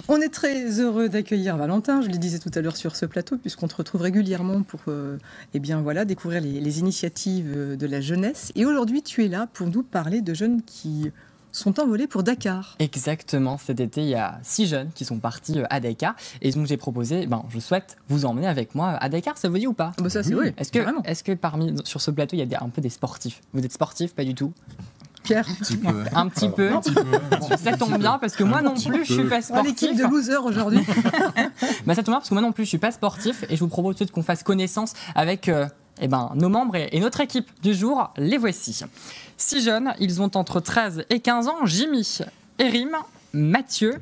On est très heureux d'accueillir Valentin, je le disais tout à l'heure sur ce plateau, puisqu'on te retrouve régulièrement pour découvrir les initiatives de la jeunesse. Et aujourd'hui, tu es là pour nous parler de jeunes qui sont envolés pour Dakar. Exactement, cet été, il y a 6 jeunes qui sont partis à Dakar. Et donc j'ai proposé, je souhaite vous emmener avec moi à Dakar, ça vous dit ou pas? Ça, c'est oui. Est-ce que sur ce plateau, il y a un peu des sportifs? Vous êtes sportif? Pas du tout? Pierre? Un petit peu. Ça tombe bien parce que moi non plus je suis pas sportif. L'équipe de losers aujourd'hui. Ça tombe bien parce que moi non plus je suis pas sportif et je vous propose tout de suite qu'on fasse connaissance avec nos membres et notre équipe du jour. Les voici. 6 jeunes, ils ont entre 13 et 15 ans. Jimmy, Erim, Mathieu,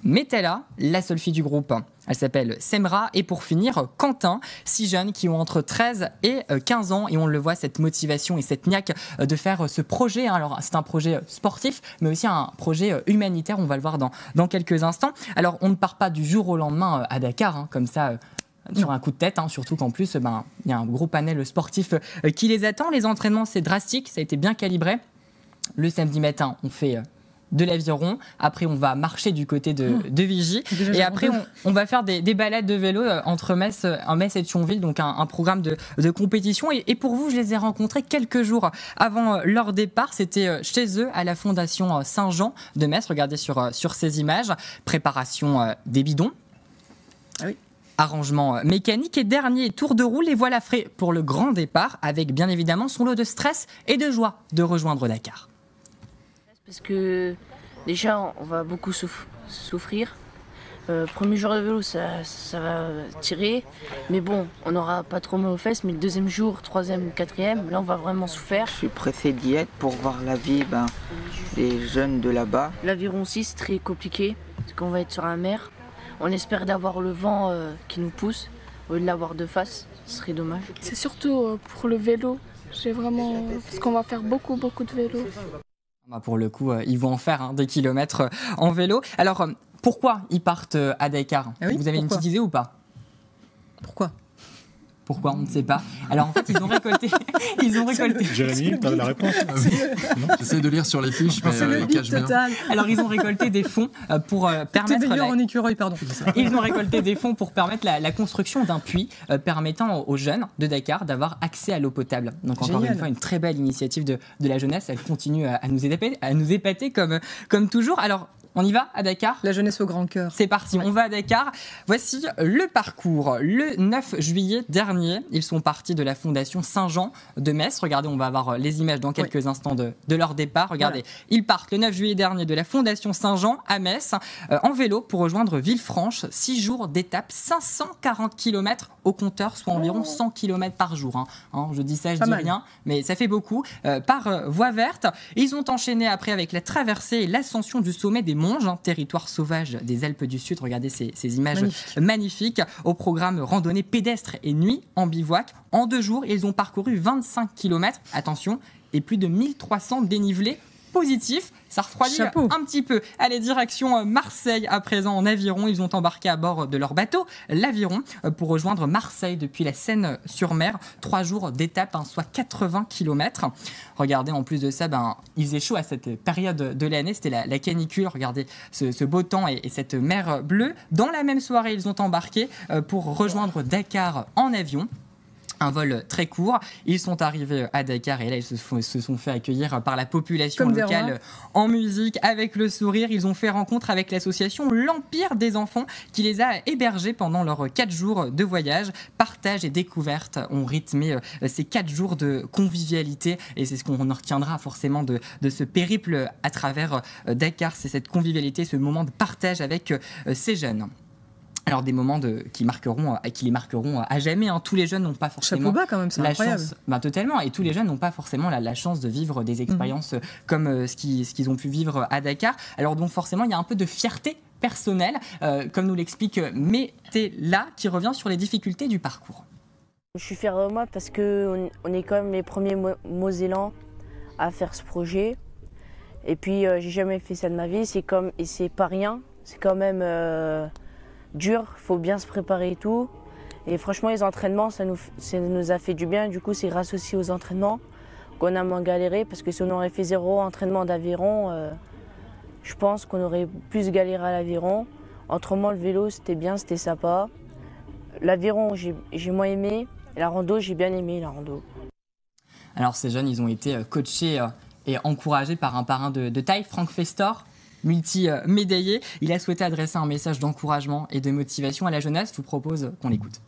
Metella, la seule fille du groupe. Elle s'appelle Semra. Et pour finir, Quentin, 6 jeunes qui ont entre 13 et 15 ans. Et on le voit, cette motivation et cette niaque de faire ce projet. Alors, c'est un projet sportif, mais aussi un projet humanitaire. On va le voir dans quelques instants. Alors, on ne part pas du jour au lendemain à Dakar, comme ça... sur un coup de tête, surtout qu'en plus, il y a un gros panel sportif qui les attend. Les entraînements, c'est drastique, ça a été bien calibré. Le samedi matin, on fait de l'aviron. Après, on va marcher du côté de Vigy. Et après, on va faire des balades de vélo entre Metz et Thionville, donc un programme de compétition. Et pour vous, je les ai rencontrés quelques jours avant leur départ. C'était chez eux, à la Fondation Saint-Jean de Metz. Regardez sur ces images. Préparation des bidons. Ah oui. Arrangement mécanique et dernier tour de roue, les voilà frais pour le grand départ, avec bien évidemment son lot de stress et de joie de rejoindre Dakar. Parce que déjà on va beaucoup souffrir. Premier jour de vélo ça va tirer, mais bon on n'aura pas trop mal aux fesses, mais le deuxième jour, troisième, quatrième, là on va vraiment souffrir. Je suis pressé d'y être pour voir la vie des jeunes de là-bas. L'aviron aussi c'est très compliqué, parce qu'on va être sur la mer. On espère d'avoir le vent qui nous pousse, au lieu de l'avoir de face, ce serait dommage. C'est surtout pour le vélo, parce qu'on va faire beaucoup de vélo. Pour le coup, ils vont en faire des kilomètres en vélo. Alors, pourquoi ils partent à Dakar? Vous avez une petite idée ou pas? Pourquoi? On ne sait pas. Alors en fait, ils ont récolté. Jérémy, tu as la réponse? J'essaie de lire sur les fiches, mais le cache bien. total. Alors ils ont récolté des fonds pour permettre. En écureuil, pardon. Ils ont récolté des fonds pour permettre la construction d'un puits permettant aux jeunes de Dakar d'avoir accès à l'eau potable. Donc encore une fois, une très belle initiative de la jeunesse. Elle continue à nous épater comme toujours. Alors. On y va à Dakar? La jeunesse au grand cœur. C'est parti, on va à Dakar. Voici le parcours. Le 9 juillet dernier, ils sont partis de la Fondation Saint-Jean de Metz. Regardez, on va avoir les images dans quelques instants de leur départ. Regardez, ils partent le 9 juillet dernier de la Fondation Saint-Jean à Metz en vélo pour rejoindre Villefranche. 6 jours d'étape, 540 km au compteur, soit environ 100 km par jour. Je dis ça, je dis rien, mais ça fait beaucoup. Par voie verte. Ils ont enchaîné après avec la traversée et l'ascension du sommet des Monges, territoire sauvage des Alpes du Sud. Regardez ces images magnifiques. Au programme randonnée pédestre et nuit en bivouac. En 2 jours, ils ont parcouru 25 km, attention, et plus de 1300 dénivelés positifs. Ça refroidit un petit peu. Allez, direction Marseille à présent en aviron. Ils ont embarqué à bord de leur bateau, l'Aviron, pour rejoindre Marseille depuis la Seine-sur-Mer. 3 jours d'étape, soit 80 km. Regardez, en plus de ça, il faisait chaud à cette période de l'année. C'était la canicule. Regardez ce beau temps et cette mer bleue. Dans la même soirée, ils ont embarqué pour rejoindre Dakar en avion. Un vol très court. Ils sont arrivés à Dakar et là, ils se sont fait accueillir par la population locale en musique, avec le sourire. Ils ont fait rencontre avec l'association L'Empire des Enfants qui les a hébergés pendant leurs 4 jours de voyage. Partage et découverte ont rythmé ces 4 jours de convivialité et c'est ce qu'on en retiendra forcément de ce périple à travers Dakar. C'est cette convivialité, ce moment de partage avec ces jeunes. Alors des moments qui les marqueront à jamais. Tous les jeunes n'ont pas forcément chapeau bas quand même, c'est incroyable. Totalement. Et tous les jeunes n'ont pas forcément la chance de vivre des expériences comme ce qu'ils ont pu vivre à Dakar. Alors donc forcément, il y a un peu de fierté personnelle, comme nous l'explique Metella, qui revient sur les difficultés du parcours. Je suis fière de moi parce qu'on est quand même les premiers Mosellans à faire ce projet. Et puis j'ai jamais fait ça de ma vie. C'est pas rien. C'est quand même dur, il faut bien se préparer et tout. Et franchement, les entraînements, ça nous a fait du bien. Du coup, c'est grâce aussi aux entraînements qu'on a moins galéré. Parce que si on aurait fait 0 entraînement d'aviron, je pense qu'on aurait plus galéré à l'aviron. Autrement, le vélo, c'était bien, c'était sympa. L'aviron, j'ai moins aimé. Et la rando, j'ai bien aimé la rando. Alors ces jeunes, ils ont été coachés et encouragés par un parrain de taille, Franck Festor, multi-médaillé. Il a souhaité adresser un message d'encouragement et de motivation à la jeunesse. Je vous propose qu'on l'écoute.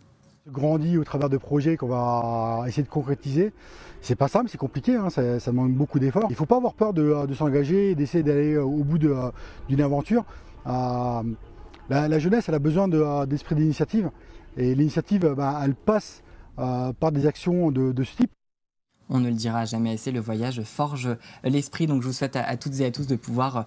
Grandit au travers de projets qu'on va essayer de concrétiser. C'est pas simple, c'est compliqué, hein, ça demande beaucoup d'efforts. Il ne faut pas avoir peur de s'engager et d'essayer d'aller au bout d'une aventure. La jeunesse, elle a besoin d'esprit d'initiative. Et l'initiative, elle passe par des actions de ce type. On ne le dira jamais assez, le voyage forge l'esprit. Donc je vous souhaite à toutes et à tous de pouvoir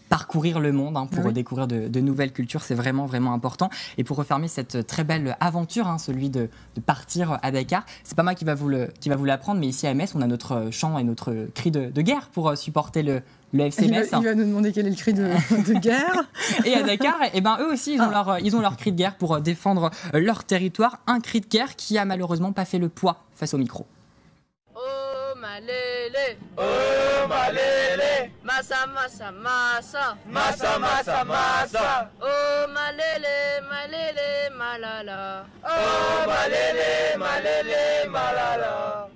parcourir le monde pour découvrir de nouvelles cultures. C'est vraiment, vraiment important. Et pour refermer cette très belle aventure, celui de partir à Dakar, c'est pas moi qui va vous l'apprendre, mais ici à Metz, on a notre chant et notre cri de guerre pour supporter le FC Metz. Il va nous demander quel est le cri de guerre. Et à Dakar, eux aussi, ils ont leur cri de guerre pour défendre leur territoire. Un cri de guerre qui a malheureusement pas fait le poids face au micro. Oh malélé, oh malélé, massa massa massa, massa massa massa. Oh malélé, malélé, malala. Oh malélé, malélé, malala.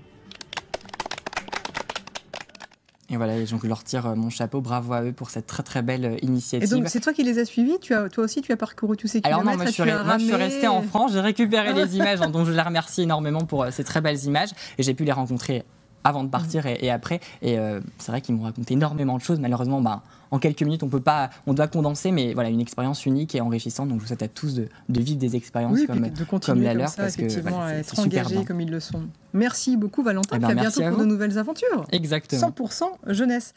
Et voilà, je leur tire mon chapeau, bravo à eux pour cette très très belle initiative. Et donc c'est toi qui les as suivis, toi aussi tu as parcouru tous ces kilomètres? Alors non, moi je suis resté en France, j'ai récupéré les images, donc je les remercie énormément pour ces très belles images, et j'ai pu les rencontrer avant de partir et après. Et c'est vrai qu'ils m'ont raconté énormément de choses. Malheureusement, en quelques minutes, on doit condenser, mais voilà, une expérience unique et enrichissante. Donc je vous souhaite à tous de vivre des expériences comme la leur, parce que voilà, être engagés comme ils le sont. Merci beaucoup Valentin, et à bientôt pour de nouvelles aventures. Exactement. 100% jeunesse.